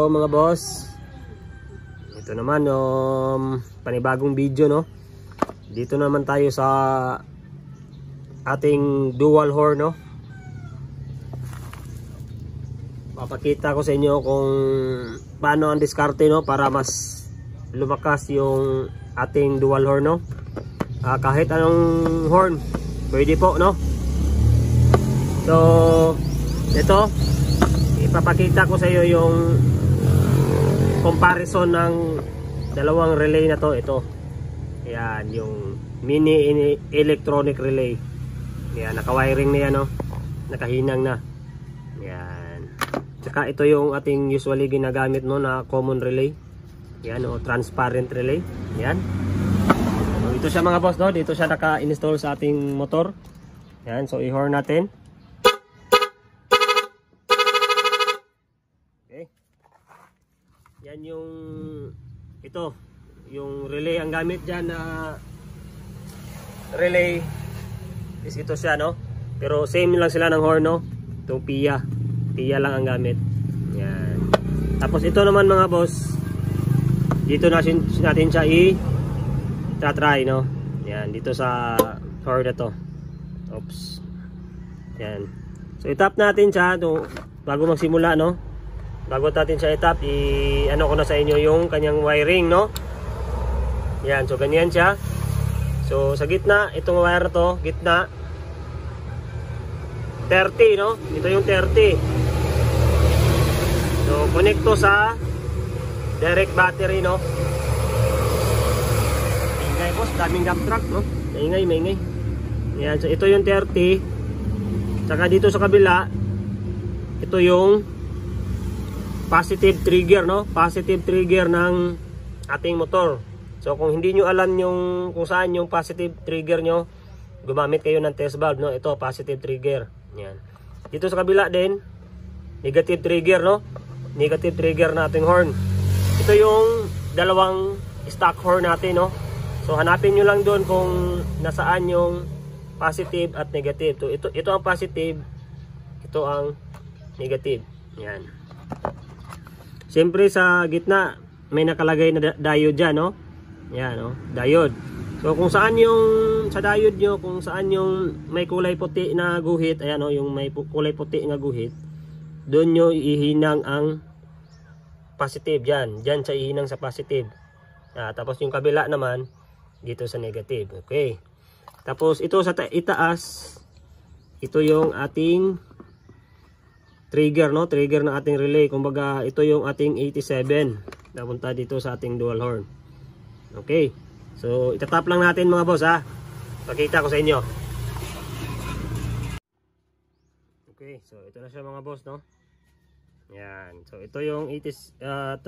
Hello mga boss. Ito naman panibagong video no. Dito naman tayo sa ating dual horn no. Papakita ko sa inyo kung paano ang diskarte no para mas lumakas yung ating dual horn no. Kahit anong horn pwede po no. So ito ipapakita ko sa iyo yung comparison ng dalawang relay na to. Ito yan yung mini electronic relay. Yan, naka-wiring na yan no? Nakahinang na yan. Tsaka ito yung ating usually ginagamit no na common relay. Yan o transparent relay. Yan so, ito siya mga boss no. Dito siya naka-install sa ating motor. Yan, so i-horn natin. Yan yung ito yung relay ang gamit dyan na relay is ito siya no, pero same lang sila ng horn no. Itong PIA lang ang gamit. Yan. Tapos ito naman mga boss, dito natin siya i-try no. Yan dito sa horn na to. Oops. Yan. So i-tap natin siya bago magsimula no. Bago natin siya i-tap, ano ko na sa inyo yung kanyang wiring no. Yan, so ganyan siya. So sa gitna, itong wire na to, gitna 30 no. Ito yung 30. So connect to sa direct battery no. Ingay boss, daming dump truck no. Maingay. Yan, so ito yung 30. Saka dito sa kabila, ito yung positive trigger no, positive trigger ng ating motor. So kung hindi nyo alam yung kung saan yung positive trigger nyo, gumamit kayo ng test valve no. Ito positive trigger. Yan. Dito sa kabila din negative trigger no, negative trigger na ating horn. Ito yung dalawang stock horn natin no. So hanapin nyo lang doon kung nasaan yung positive at negative. So ito ang positive, ito ang negative. Yan. Siyempre sa gitna may nakalagay na diode dyan no. Yan no, diode. So kung saan yung sa diode nyo, kung saan yung may kulay puti na guhit, ayan no, yung may kulay puti na guhit, doon nyo ihinang ang positive. Dyan siya ihinang sa positive. Tapos yung kabila naman dito sa negative. Okay. Tapos ito sa itaas, ito yung ating trigger no, trigger ng ating relay. Kumbaga ito yung ating 87 napunta dito sa ating dual horn. Okay, so itatap lang natin mga boss ha. Pakita ko sa inyo. Okay, so ito na siya mga boss no. Yan, so ito yung 30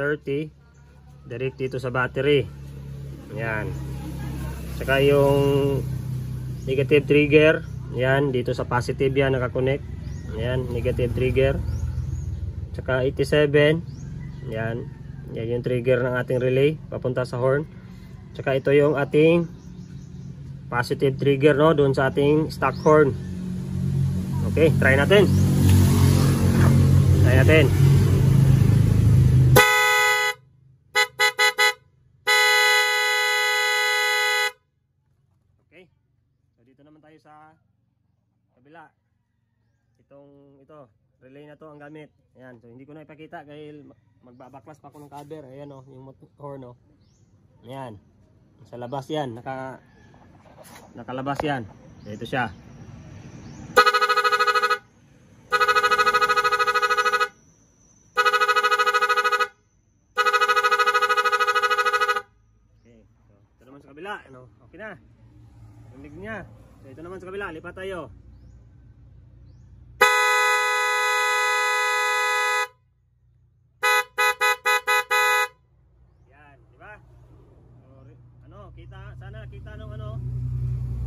direct dito sa battery. Yan. Saka yung negative trigger, yan dito sa positive yan nakakonect. Yan, negative trigger. Tsaka 87. Yan yung trigger ng ating relay papunta sa horn. Tsaka ito yung ating positive trigger no, doon sa ating stock horn. Okay, try natin. Okay, so dito naman tayo sa kabila. Ito relay na to ang gamit. Ayan, so hindi ko na ipakita dahil magbabaklas pa ako ng cover. Ayan o, yung horn o. Ayan, sa labas yan, nakalabas yan. Ito siya. Okay, so ito naman sa kabila ano? Okay na, rinig niya. So ito naman sa kabila, lipat tayo.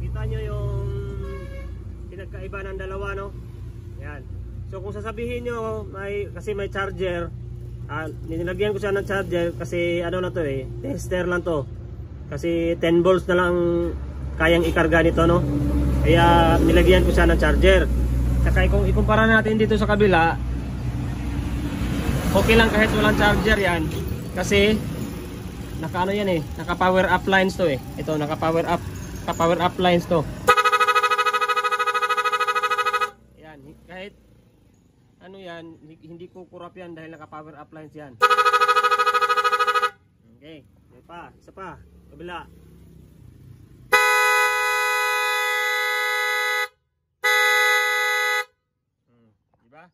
Kita nyo yung pinagkaiba ng dalawa no. Yan. So kung sasabihin nyo kasi may charger, nilagyan ko siya ng charger kasi ano na to tester lang to. Kasi 10 volts na lang kayang ikarga nito no. Kaya nilagyan ko siya ng charger. Saka kung ikumpara natin dito sa kabila, Okay lang kahit walang charger yan. Kasi naka ano yan eh, naka power up lines to eh. Ito naka power up lines to. Yan, kahit ano yan, hindi kukurap yan dahil naka power up lines yan. Okay, isa pa, kabila. Diba?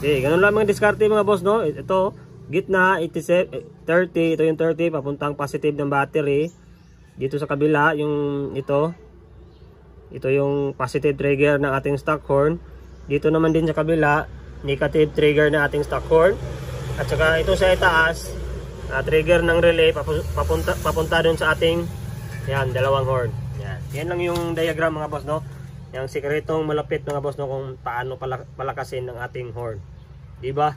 Okay, ganun lang mga diskarte mga boss, no? Ito, gitna 87, 30, ito yung 30 papuntang positive ng battery. Dito sa kabila yung ito yung positive trigger ng ating stock horn. Dito naman din sa kabila negative trigger ng ating stock horn. At saka ito sa itaas trigger ng relay papunta dun sa ating yan, dalawang horn. Yan lang yung diagram mga boss, no? Yung sikretong malapit mga boss, no, kung paano palakasin ng ating horn. Diba?